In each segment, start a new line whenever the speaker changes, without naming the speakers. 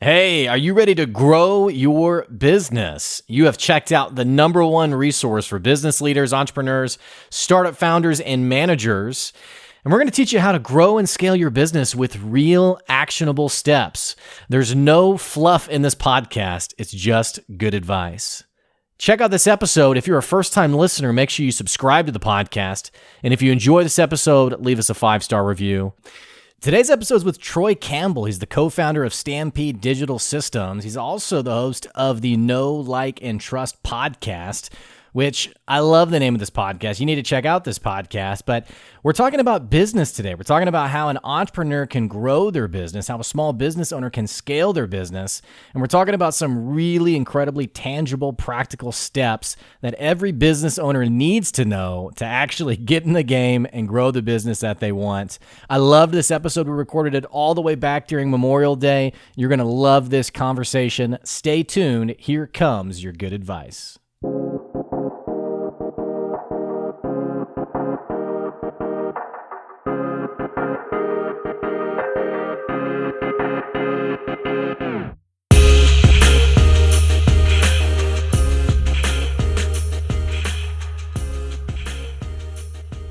Hey, are you ready to grow your business? You have checked out the number one resource for business leaders, entrepreneurs, startup founders, and managers. And we're going to teach you how to grow and scale your business with real actionable steps. There's no fluff in this podcast. It's just good advice. Check out this episode. If you're a first-time listener, make sure you subscribe to the podcast. And if you enjoy this episode, leave us a 5-star review. Today's episode is with Troy Campbell. He's the co-founder of Stampede Digital Systems. He's also the host of the Know, Like, and Trust podcast, which I love the name of this podcast. You need to check out this podcast. But we're talking about business today. We're talking about how an entrepreneur can grow their business, how a small business owner can scale their business. And we're talking about some really incredibly tangible, practical steps that every business owner needs to know to actually get in the game and grow the business that they want. I love this episode. We recorded it all the way back during Memorial Day. You're going to love this conversation. Stay tuned. Here comes your good advice.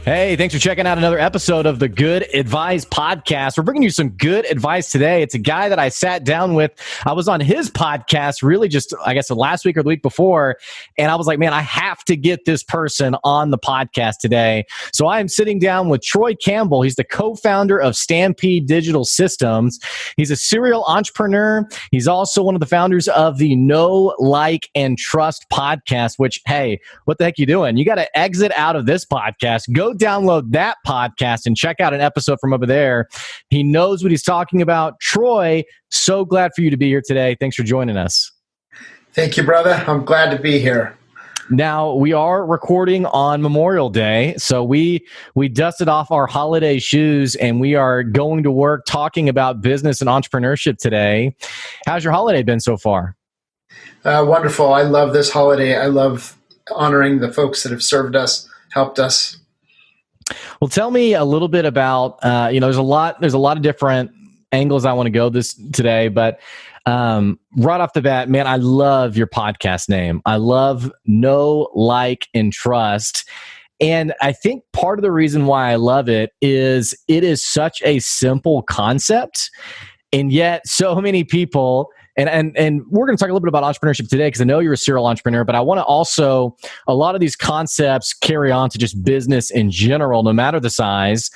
Hey, thanks for checking out another episode of the Good Advice Podcast. We're bringing you some good advice today. It's a guy that I sat down with. I was on his podcast really just, I guess, last week or the week before. And I was like, man, I have to get this person on the podcast today. So I am sitting down with Troy Campbell. He's the co-founder of Stampede Digital Systems. He's a serial entrepreneur. He's also one of the founders of the Know, Like, and Trust podcast, which, hey, what the heck are you doing? You got to exit out of this podcast. Go download that podcast and check out an episode from over there. He knows what he's talking about. Troy, so glad for you to be here today. Thanks for joining us.
Thank you, brother. I'm glad to be here.
Now, we are recording on Memorial Day, so we dusted off our holiday shoes and we are going to work talking about business and entrepreneurship today. How's your holiday been so far?
Wonderful. I love this holiday. I love honoring the folks that have served us, helped us.
Well, tell me a little bit about, there's a lot of different angles I want to go today, but right off the bat, man, I love your podcast name. I love Know, Like, and Trust. And I think part of the reason why I love it is such a simple concept. And yet so many people, and we're going to talk a little bit about entrepreneurship today because I know you're a serial entrepreneur, but I want to also, a lot of these concepts carry on to just business in general, no matter the size.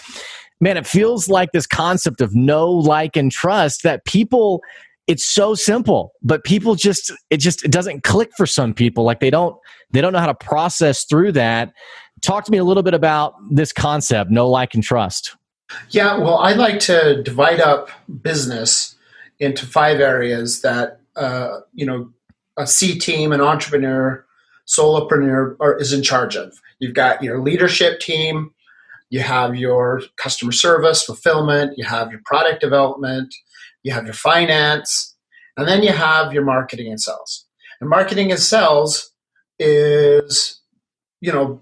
Man, it feels like this concept of know, like, and trust that people, it's so simple, but people it doesn't click for some people. Like they don't know how to process through that. Talk to me a little bit about this concept, know, like, and trust.
Yeah, well, I like to divide up business into 5 areas that, a C team, an entrepreneur, solopreneur is in charge of. You've got your leadership team, you have your customer service, fulfillment, you have your product development, you have your finance, and then you have your marketing and sales. And marketing and sales is, 50%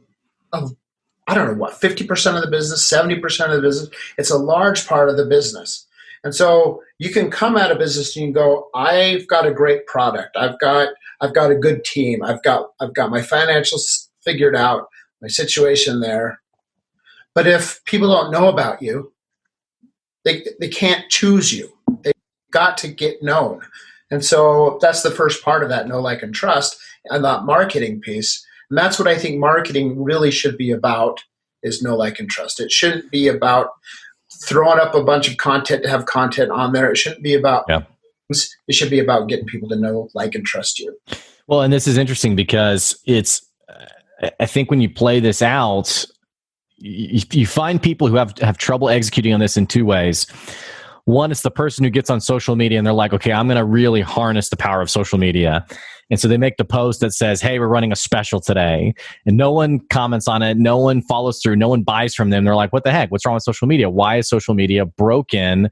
of the business, 70% of the business. It's a large part of the business. And so you can come at a business and you can go, I've got a great product. I've got a good team. I've got my financials figured out, my situation there. But if people don't know about you, they can't choose you. They've got to get known. And so that's the first part of that know, like, and trust, and that marketing piece. And that's what I think marketing really should be about, is know, like, and trust. It shouldn't be about throwing up a bunch of content to have content on there. It shouldn't be about, It should be about getting people to know, like, and trust you.
Well, and this is interesting because I think when you play this out, you find people who have trouble executing on this in 2 ways. One, it's the person who gets on social media and they're like, okay, I'm going to really harness the power of social media. And so they make the post that says, hey, we're running a special today. And no one comments on it. No one follows through. No one buys from them. They're like, what the heck? What's wrong with social media? Why is social media broken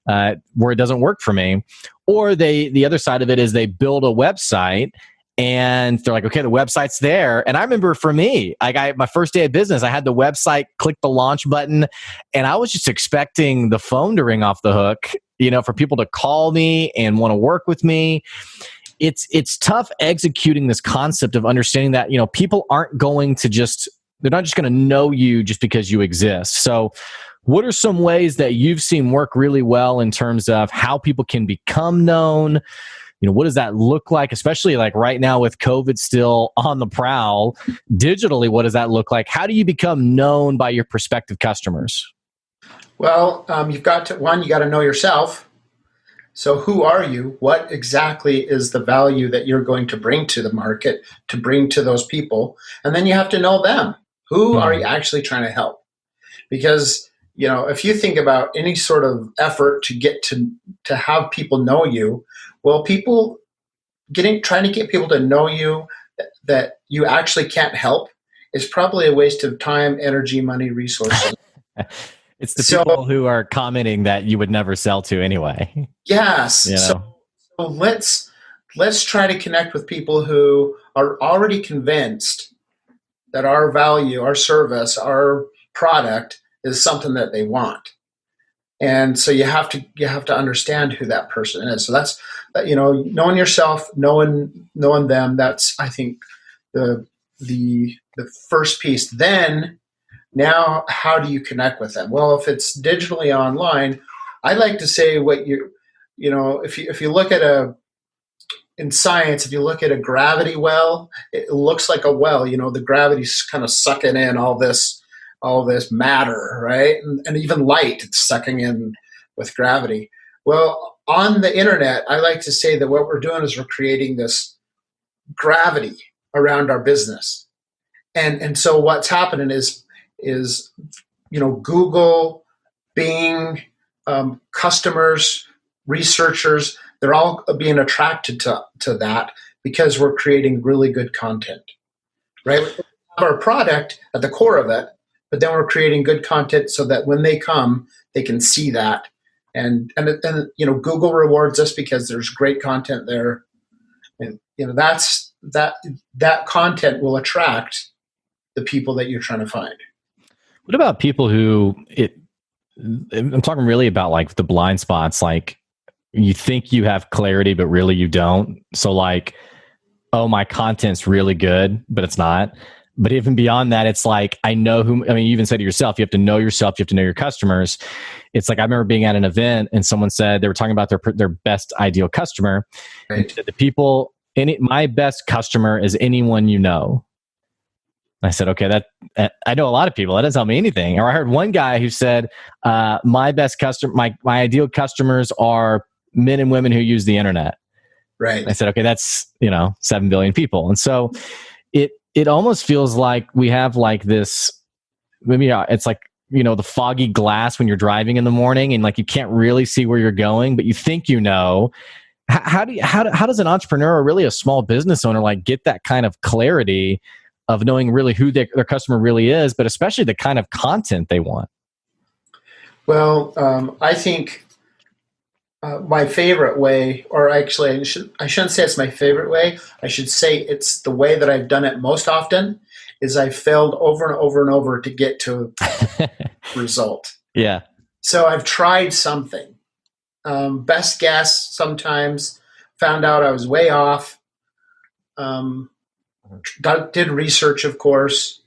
where it doesn't work for me? Or the other side of it is they build a website And they're like, okay, the website's there. And I remember for me, my first day of business, I had the website, click the launch button, and I was just expecting the phone to ring off the hook, for people to call me and want to work with me. It's tough executing this concept of understanding that, people aren't going to they're not just going to know you just because you exist. So what are some ways that you've seen work really well in terms of how people can become known? What does that look like, especially like right now with COVID still on the prowl? Digitally, what does that look like? How do you become known by your prospective customers?
Well, you got to know yourself. So who are you? What exactly is the value that you're going to bring to the market, to bring to those people? And then you have to know them. Who are you actually trying to help? Because, if you think about any sort of effort to get to have people know you, well, trying to get people to know you that you actually can't help is probably a waste of time, energy, money, resources.
It's the people who are commenting that you would never sell to anyway.
Yes. So let's try to connect with people who are already convinced that our value, our service, our product is something that they want. And so you have to understand who that person is. So that's knowing yourself, knowing them. That's, I think, the first piece. Then now, how do you connect with them? Well, if it's digitally online, I like to say if you look at in science, if you look at a gravity well, it looks like a well. The gravity's kind of sucking in all this matter, right? And even light, it's sucking in with gravity. Well, on the internet, I like to say that what we're doing is we're creating this gravity around our business. And so what's happening is Google, Bing, customers, researchers, they're all being attracted to that because we're creating really good content, right? We have our product at the core of it, but then we're creating good content so that when they come, they can see that. And Google rewards us because there's great content there. And, that content will attract the people that you're trying to find.
What about people I'm talking really about like the blind spots, like you think you have clarity, but really you don't. So like, oh, my content's really good, but it's not. But even beyond that, it's like, you even said to yourself, you have to know yourself, you have to know your customers. It's like, I remember being at an event and someone said, they were talking about their best ideal customer.
Right.
The people, my best customer is anyone you know. I said, okay, that I know a lot of people. That doesn't tell me anything. Or I heard one guy who said, my best customer, my ideal customers are men and women who use the internet.
Right.
I said, okay, that's 7 billion people. And so it almost feels like we have like this, maybe it's like, the foggy glass when you're driving in the morning and like you can't really see where you're going, but you think how does an entrepreneur or really a small business owner like get that kind of clarity of knowing really who their customer really is, but especially the kind of content they want?
Well, I think my favorite way, or actually I shouldn't say it's my favorite way. I should say it's the way that I've done it most often, is I've failed over and over and over to get to result.
Yeah.
So I've tried something. Best guess sometimes, found out I was way off. Did research, of course,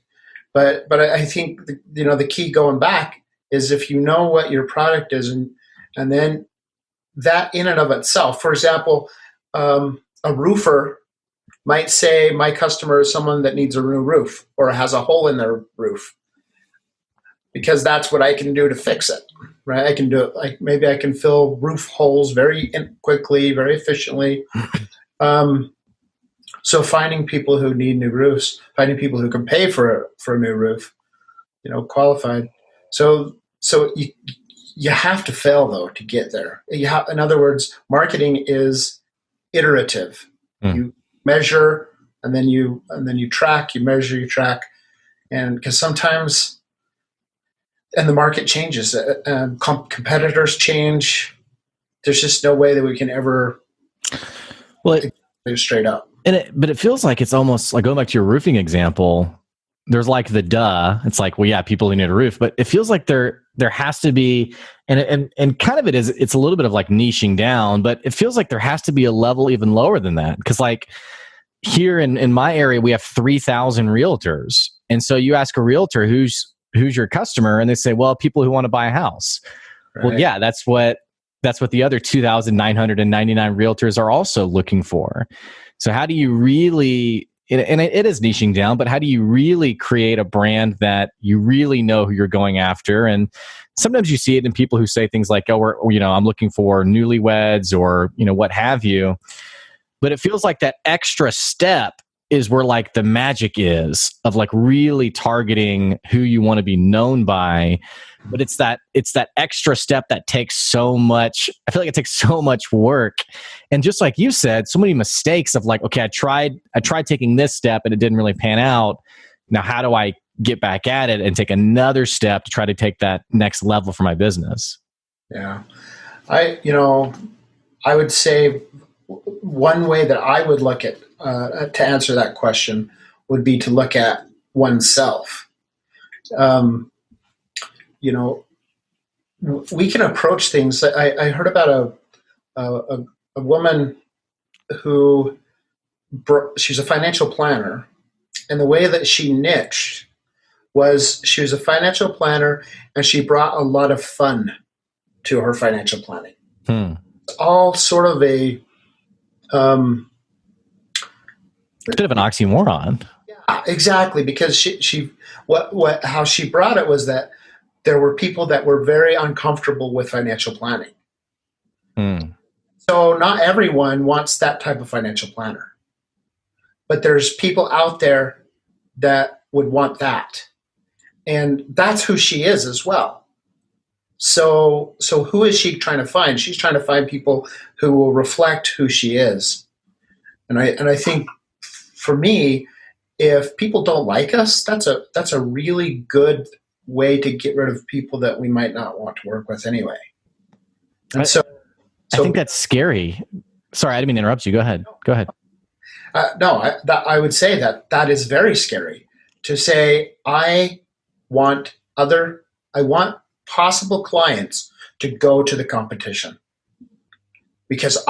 but I think the key going back is if you know what your product is, and then that in and of itself. For example, a roofer might say, my customer is someone that needs a new roof or has a hole in their roof, because that's what I can do to fix it, right? I can do it. Like maybe I can fill roof holes very quickly, very efficiently. So finding people who need new roofs, finding people who can pay for a new roof, qualified. So you have to fail though to get there. In other words, marketing is iterative. You measure and then you track. You measure, you track, and because sometimes, and the market changes, competitors change. There's just no way that we can ever do straight up.
But it feels like it's almost like going back to your roofing example. There's like the duh. It's like, well, yeah, people who need a roof, but it feels like there has to be, and kind of it's a little bit of like niching down, but it feels like there has to be a level even lower than that. Because like here in my area, we have 3,000 realtors, and so you ask a realtor who's your customer, and they say, well, people who want to buy a house.
Right?
Well, yeah, that's what the other 2,999 realtors are also looking for. So how do you really, and it is niching down, but how do you really create a brand that you really know who you're going after? And sometimes you see it in people who say things like, oh, I'm looking for newlyweds or, what have you. But it feels like that extra step is where like the magic is of like really targeting who you want to be known by. But it's that extra step that takes so much. I feel like it takes so much work. And just like you said, so many mistakes of like, okay, I tried taking this step and it didn't really pan out. Now, how do I get back at it and take another step to try to take that next level for my business?
Yeah. I would say one way that I would look at to answer that question would be to look at oneself. We can approach things. I heard about a woman who she's a financial planner, and the way that she niched was she was a financial planner and she brought a lot of fun to her financial planning. It's all sort of a
bit of an oxymoron.
Yeah, exactly. Because how she brought it was that there were people that were very uncomfortable with financial planning. So not everyone wants that type of financial planner, but there's people out there that would want that. And that's who she is as well. So who is she trying to find? She's trying to find people who will reflect who she is. And I think for me, if people don't like us, that's a really good way to get rid of people that we might not want to work with anyway. And
I think that's scary. Sorry, I didn't mean to interrupt you. Go ahead.
I would say that is very scary to say, I want possible clients to go to the competition because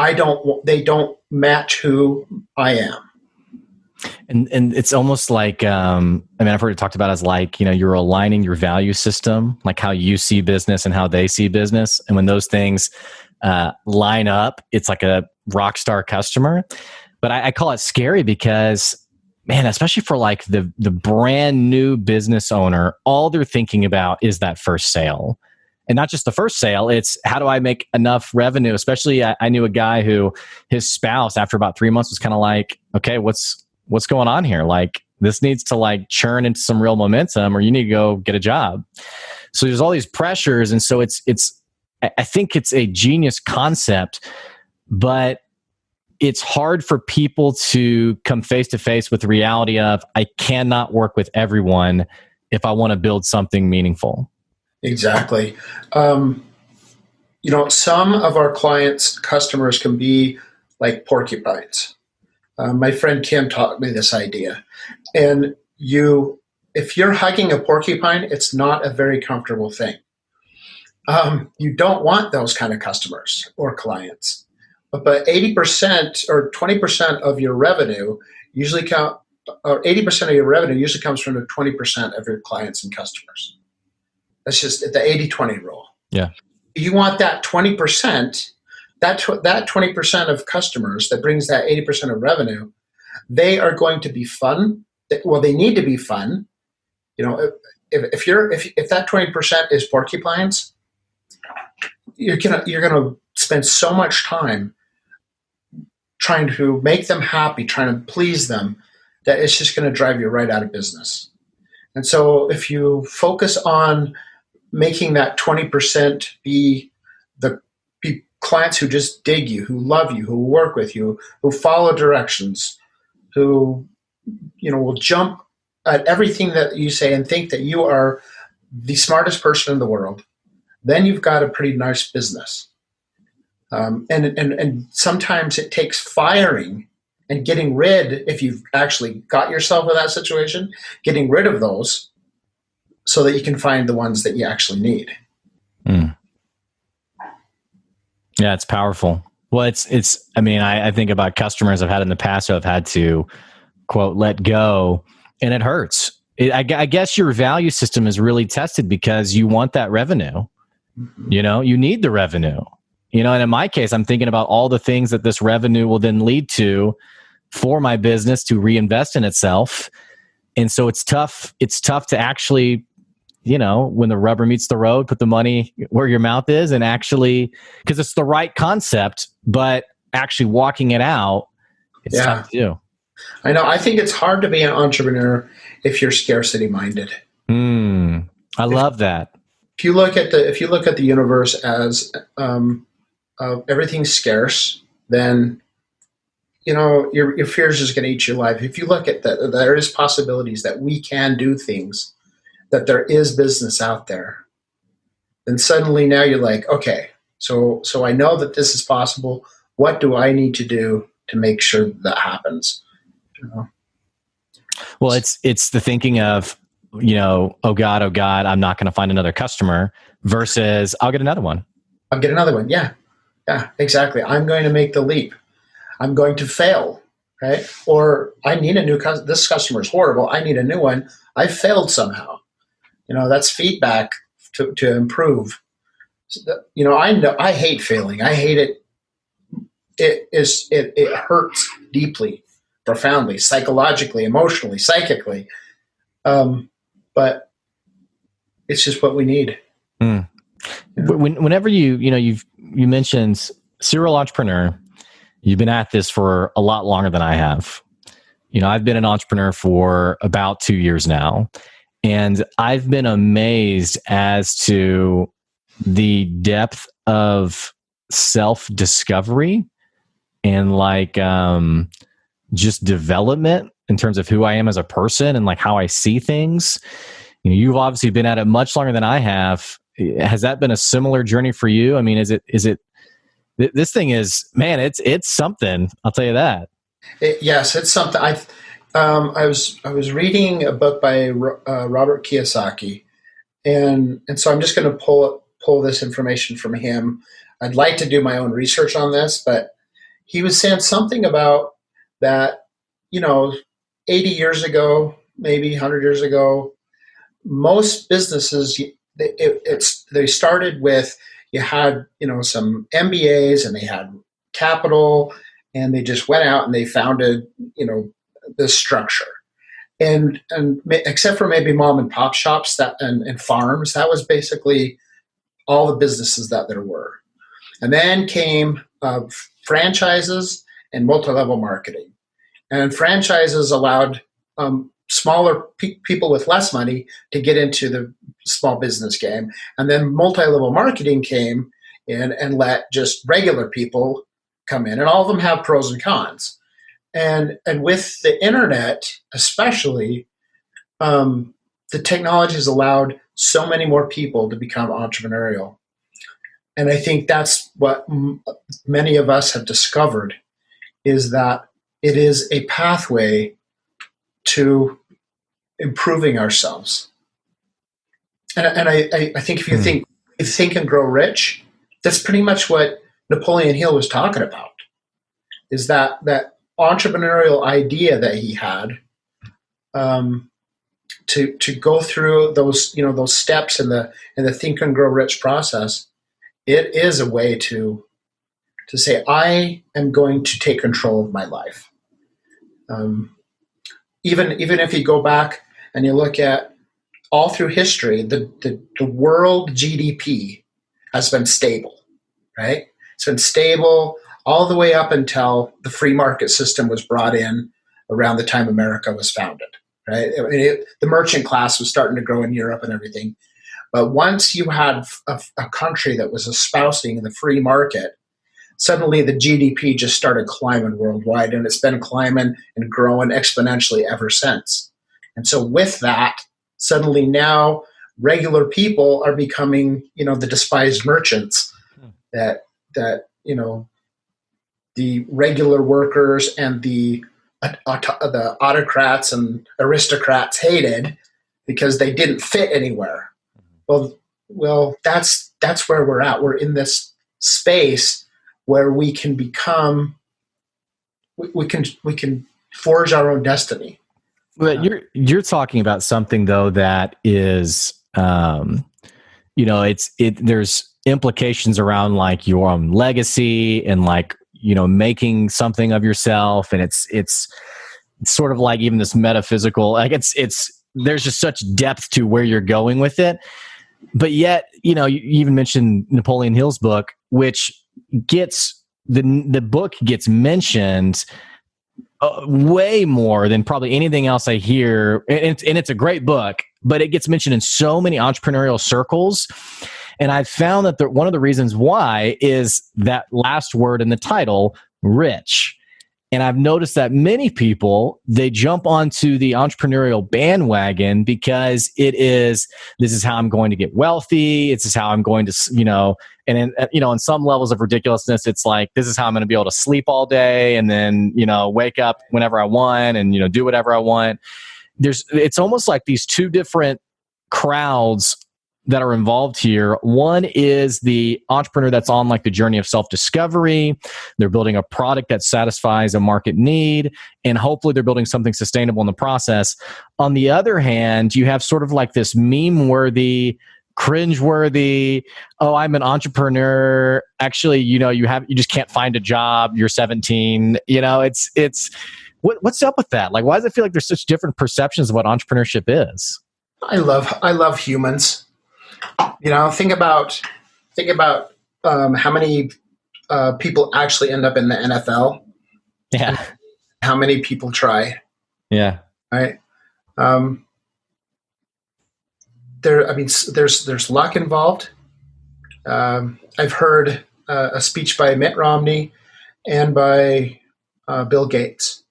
they don't match who I am.
And it's almost like, I've heard it talked about as like, you're aligning your value system, like how you see business and how they see business. And when those things line up, it's like a rock star customer. But I call it scary because, man, especially for like the brand new business owner, all they're thinking about is that first sale. And not just the first sale, it's how do I make enough revenue? Especially I knew a guy who his spouse after about 3 months was kind of like, okay, what's going on here? Like this needs to like churn into some real momentum or you need to go get a job. So there's all these pressures. And so I think it's a genius concept, but it's hard for people to come face to face with the reality of I cannot work with everyone if I want to build something meaningful.
Exactly. Some of our customers can be like porcupines. My friend Kim taught me this idea. And if you're hugging a porcupine, it's not a very comfortable thing. You don't want those kind of customers or clients. But 80% or 20% of your revenue usually or 80% of your revenue usually comes from the 20% of your clients and customers. That's just the 80-20 rule.
Yeah. You
want that 20%, that 20% of customers that brings that 80% of revenue, they are going to be fun. Well, they need to be fun. If that 20% is porcupines, you're gonna spend so much time trying to make them happy, trying to please them, that it's just going to drive you right out of business. And so if you focus on making that 20% be clients who just dig you, who love you, who work with you, who follow directions, who will jump at everything that you say and think that you are the smartest person in the world, then you've got a pretty nice business. And sometimes it takes firing and getting rid, if you've actually got yourself in that situation, getting rid of those so that you can find the ones that you actually need.
Mm. Yeah, it's powerful. Well, I mean, I think about customers I've had in the past who have had to, quote, let go, and it hurts. I guess your value system is really tested because you want that revenue. You know, you need the revenue. You know, and in my case, I'm thinking about all the things that this revenue will then lead to for my business to reinvest in itself. And so it's tough. It's tough to actually, you know, when the rubber meets the road, put the money where your mouth is, and actually, because it's the right concept, but actually walking it out, it's tough to do.
I know. I think it's hard to be an entrepreneur if you're scarcity minded.
I love that.
If you look at the universe as everything's scarce, then you know your fear is just going to eat your life. If you look at that, there is possibilities that we can do things, that there is business out there, then suddenly now you're like, okay, so I know that this is possible. What do I need to do to make sure that happens? You know?
Well, it's the thinking of, you know, oh God, I'm not going to find another customer versus I'll get another one.
I'll get another one. Yeah, exactly. I'm going to make the leap. I'm going to fail, right? Or I need a new customer. This customer is horrible. I need a new one. I failed somehow. You know, that's feedback to improve. You know, I hate failing. I hate it. It hurts deeply, profoundly, psychologically, emotionally, psychically. But it's just what we need.
Mm. Whenever you mentioned serial entrepreneur, you've been at this for a lot longer than I have. You know, I've been an entrepreneur for about 2 years now, and I've been amazed as to the depth of self-discovery and like just development in terms of who I am as a person and like how I see things. You know, you've obviously been at it much longer than I have. Has that been a similar journey for you? I mean, is it this thing is, man, it's something. I'll tell you that.
Yes, it's something. I was reading a book by Robert Kiyosaki, and so I'm just going to pull this information from him. I'd like to do my own research on this, but he was saying something about that. You know, 80 years ago, maybe 100 years ago, most businesses they started with, you had, you know, some MBAs and they had capital, and they just went out and they founded, you know, this structure. And except for maybe mom and pop shops and farms, that was basically all the businesses that there were. And then came franchises and multi-level marketing. And franchises allowed smaller people with less money to get into the small business game. And then multi-level marketing came in and let just regular people come in. And all of them have pros and cons. And with the internet, especially, the technology has allowed so many more people to become entrepreneurial. And I think that's what many of us have discovered, is that it is a pathway to improving ourselves. And I think if you think and grow rich, that's pretty much what Napoleon Hill was talking about, is that entrepreneurial idea that he had, to go through those steps in the think and grow rich process. It is a way to say, I am going to take control of my life. Even if you go back and you look at all through history, the world GDP has been stable, right? It's been stable all the way up until the free market system was brought in around the time America was founded, right? I mean, the merchant class was starting to grow in Europe and everything. But once you had a country that was espousing the free market, suddenly the GDP just started climbing worldwide, and it's been climbing and growing exponentially ever since. And so with that, suddenly now regular people are becoming, the despised merchants that the regular workers and the autocrats and aristocrats hated because they didn't fit anywhere. Well, that's where we're at. We're in this space where we can become, we can forge our own destiny.
But you're talking about something though that is, there's implications around like your own legacy and like, making something of yourself, and it's sort of like even this metaphysical, like there's just such depth to where you're going with it. But yet, you even mentioned Napoleon Hill's book, which gets the book gets mentioned way more than probably anything else I hear. And it's a great book, but it gets mentioned in so many entrepreneurial circles. And I've found that one of the reasons why is that last word in the title, rich. And I've noticed that many people, they jump onto the entrepreneurial bandwagon because this is how I'm going to get wealthy. This is how I'm going to, in some levels of ridiculousness, it's like, this is how I'm going to be able to sleep all day and then, wake up whenever I want and, do whatever I want. It's almost like these two different crowds that are involved here. One is the entrepreneur that's on like the journey of self-discovery. They're building a product that satisfies a market need, and hopefully they're building something sustainable in the process. On the other hand, you have sort of like this meme-worthy, cringe-worthy, oh, I'm an entrepreneur. Actually, you just can't find a job. You're 17. What's up with that? Like, why does it feel like there's such different perceptions of what entrepreneurship is?
I love humans. Think about how many people actually end up in the NFL.
Yeah.
How many people try?
Yeah.
Right. There's luck involved. I've heard a speech by Mitt Romney and by Bill Gates,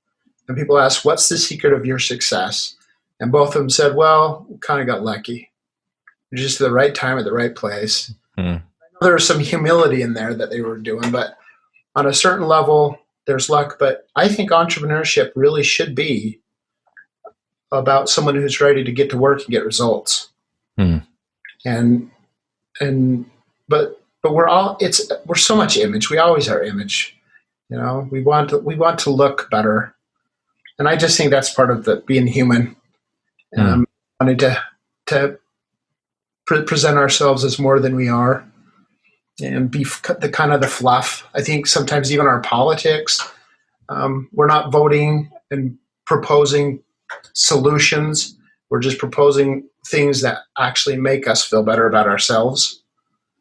and people ask, "What's the secret of your success?" And both of them said, "Well, we kind of got lucky. Just at the right time at the right place." I know there was some humility in there that they were doing, but on a certain level, there's luck. But I think entrepreneurship really should be about someone who's ready to get to work and get results. But we're so much image. We always are image. We want to look better, and I just think that's part of the being human. And wanting to present ourselves as more than we are, and be the kind of the fluff. I think sometimes even our politics, we're not voting and proposing solutions. We're just proposing things that actually make us feel better about ourselves,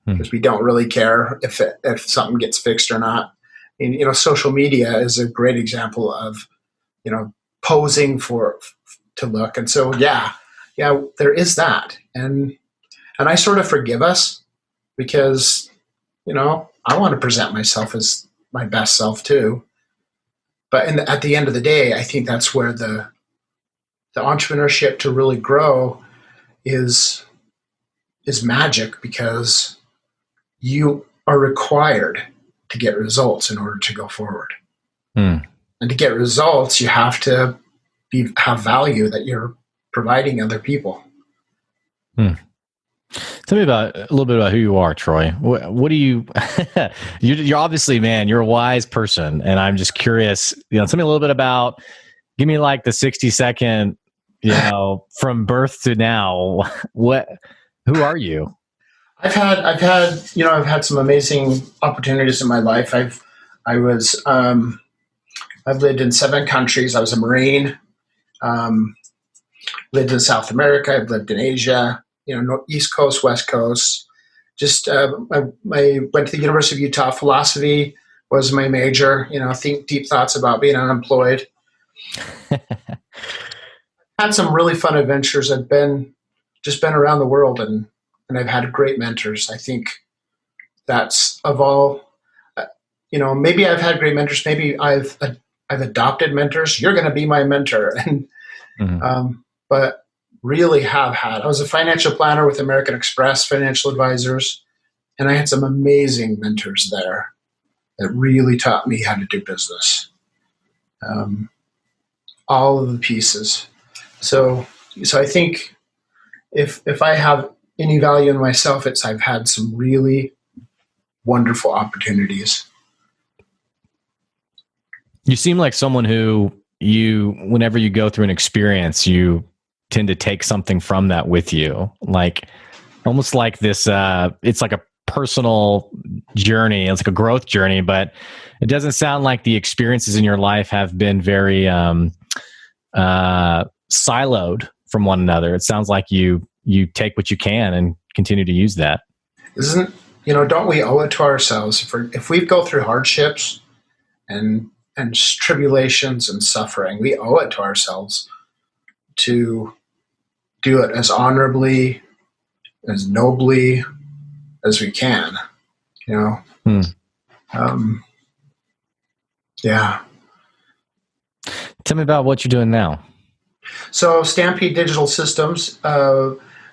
because we don't really care if something gets fixed or not. And, social media is a great example of, posing to look. And so, yeah, there is that. And I sort of forgive us because, I want to present myself as my best self too. But at the end of the day, I think that's where the entrepreneurship to really grow is magic, because you are required to get results in order to go forward. And to get results, you have to have value that you're providing other people.
Tell me a little bit about who you are, Troy. What do you? You're obviously, man, you're a wise person, and I'm just curious. Tell me a little bit about. Give me like the 60-second, from birth to now. Who are you?
I've had some amazing opportunities in my life. I've lived in 7 countries. I was a Marine. Lived in South America. I've lived in Asia. East Coast, West Coast. Just I went to the University of Utah. Philosophy was my major. Think deep thoughts about being unemployed. Had some really fun adventures. I've been around the world, and I've had great mentors. I think that's of all. Maybe I've had great mentors. Maybe I've adopted mentors. You're going to be my mentor, and but really have had. I was a financial planner with American Express Financial Advisors, and I had some amazing mentors there. that really taught me how to do business. All of the pieces. So I think if I have any value in myself, it's I've had some really wonderful opportunities.
You seem like someone who whenever you go through an experience, you tend to take something from that with you, like almost like this. It's like a personal journey. It's like a growth journey, but it doesn't sound like the experiences in your life have been very siloed from one another. It sounds like you take what you can and continue to use that.
Don't we owe it to ourselves if we go through hardships and tribulations and suffering, we owe it to ourselves to do it as honorably, as nobly as we can, Yeah.
Tell me about what you're doing now.
So Stampede Digital Systems,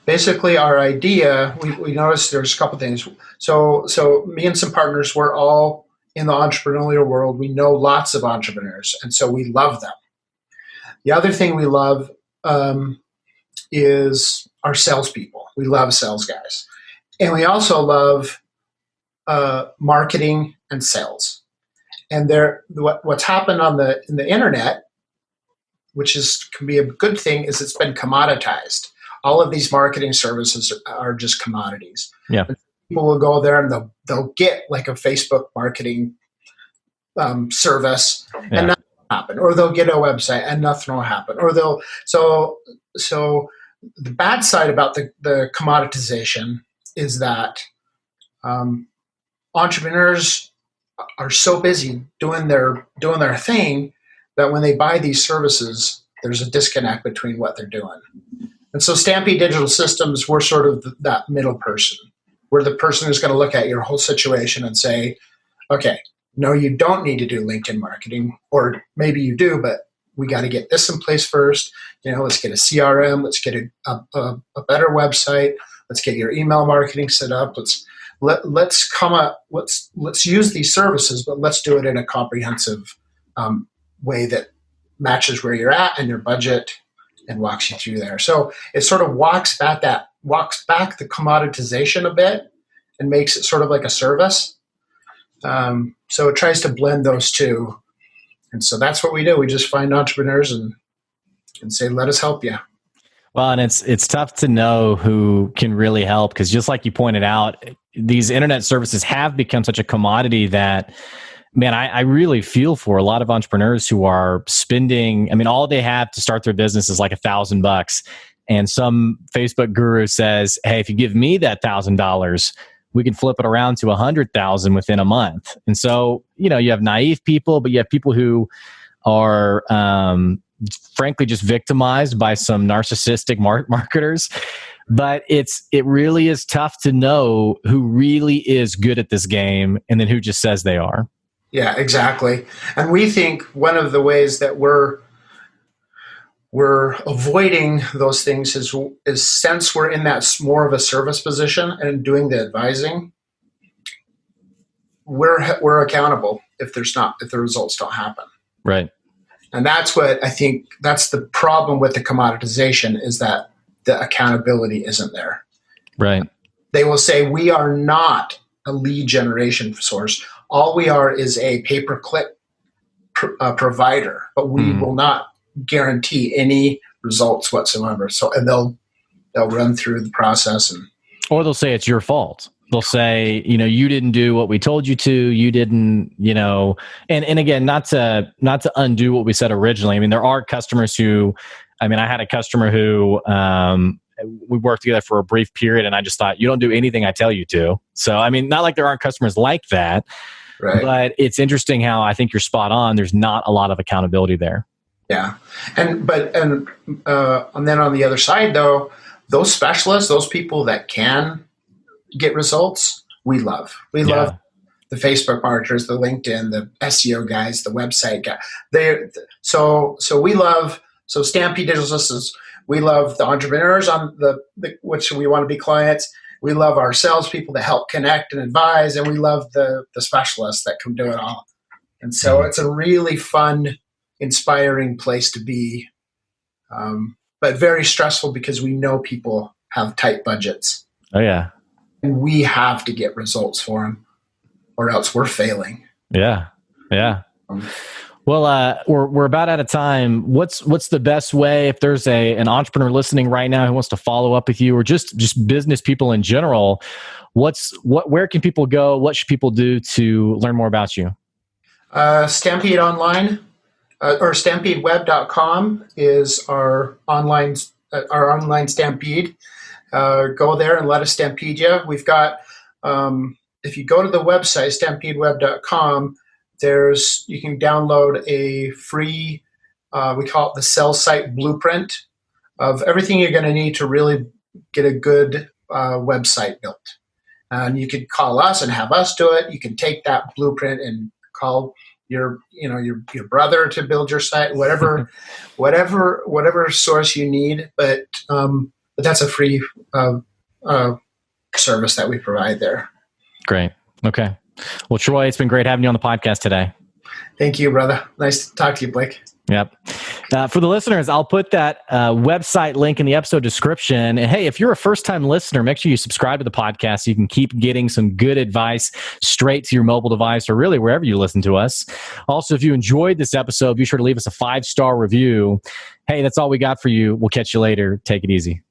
basically our idea, we noticed there's a couple things. So me and some partners, we're all in the entrepreneurial world. We know lots of entrepreneurs, and so we love them. The other thing we love is our salespeople. We love sales guys. And we also love marketing and sales. And what's happened in the internet, which can be a good thing, is it's been commoditized. All of these marketing services are just commodities.
Yeah.
People will go there and they'll get like a Facebook marketing service and nothing will happen, or they'll get a website and nothing will happen, or so the bad side about the commoditization is that entrepreneurs are so busy doing their thing that when they buy these services, there's a disconnect between what they're doing. And so Stampede Digital Systems, we're sort of that middle person. We're the person who's going to look at your whole situation and say, okay, no, you don't need to do LinkedIn marketing, or maybe you do, but we got to get this in place first. Let's get a CRM, let's get a better website, let's get your email marketing set up. Let's use these services, but let's do it in a comprehensive way that matches where you're at and your budget and walks you through there. So it sort of walks back the commoditization a bit and makes it sort of like a service. So it tries to blend those two. And so that's what we do. We just find entrepreneurs and say, let us help you.
Well, and it's tough to know who can really help, because just like you pointed out, these internet services have become such a commodity that, man, I really feel for a lot of entrepreneurs who are spending, all they have to start their business is like $1,000. And some Facebook guru says, hey, if you give me that $1,000, we can flip it around to 100,000 within a month. And so, you have naive people, but you have people who are, frankly, just victimized by some narcissistic marketers. But it really is tough to know who really is good at this game and then who just says they are.
Yeah, exactly. And we think one of the ways that we're avoiding those things is since we're in that more of a service position and doing the advising, we're accountable if the results don't happen.
Right.
And that's what I think, that's the problem with the commoditization, is that the accountability isn't there.
Right.
They will say, we are not a lead generation source. All we are is a pay-per-click provider, but we will not guarantee any results whatsoever. So, and they'll run through the process,
or they'll say it's your fault. They'll say, you didn't do what we told you to. You didn't, and again, not to undo what we said originally. There are customers who, I had a customer who, we worked together for a brief period, and I just thought, you don't do anything I tell you to. So, not like there aren't customers like that,
right?
But it's interesting how I think you're spot on. There's not a lot of accountability there.
Yeah. And then on the other side, though, those specialists, those people that can get results, we love. We love the Facebook marketers, the LinkedIn, the SEO guys, the website guy. So we love, Stampede Digital Systems, we love the entrepreneurs on which we want to be clients. We love our salespeople to help connect and advise, and we love the specialists that can do it all. And so it's a really fun, inspiring place to be, but very stressful because we know people have tight budgets.
Oh, yeah.
And we have to get results for them, or else we're failing.
Yeah. Yeah. Well, we're about out of time. What's the best way, if there's an entrepreneur listening right now who wants to follow up with you, or just business people in general, where can people go? What should people do to learn more about you?
Stampede Online or stampedeweb.com is our online Stampede. Go there and let us stampede you. We've got, if you go to the website, stampedeweb.com, you can download a free, we call it the Sales Site Blueprint of everything you're going to need to really get a good website built. And you could call us and have us do it. You can take that blueprint and call your brother to build your site, whatever source you need. But that's a free service that we provide there.
Great. Okay. Well, Troy, it's been great having you on the podcast today.
Thank you, brother. Nice to talk to you, Blake.
Yep. For the listeners, I'll put that website link in the episode description. And hey, if you're a first-time listener, make sure you subscribe to the podcast so you can keep getting some good advice straight to your mobile device or really wherever you listen to us. Also, if you enjoyed this episode, be sure to leave us a 5-star review. Hey, that's all we got for you. We'll catch you later. Take it easy.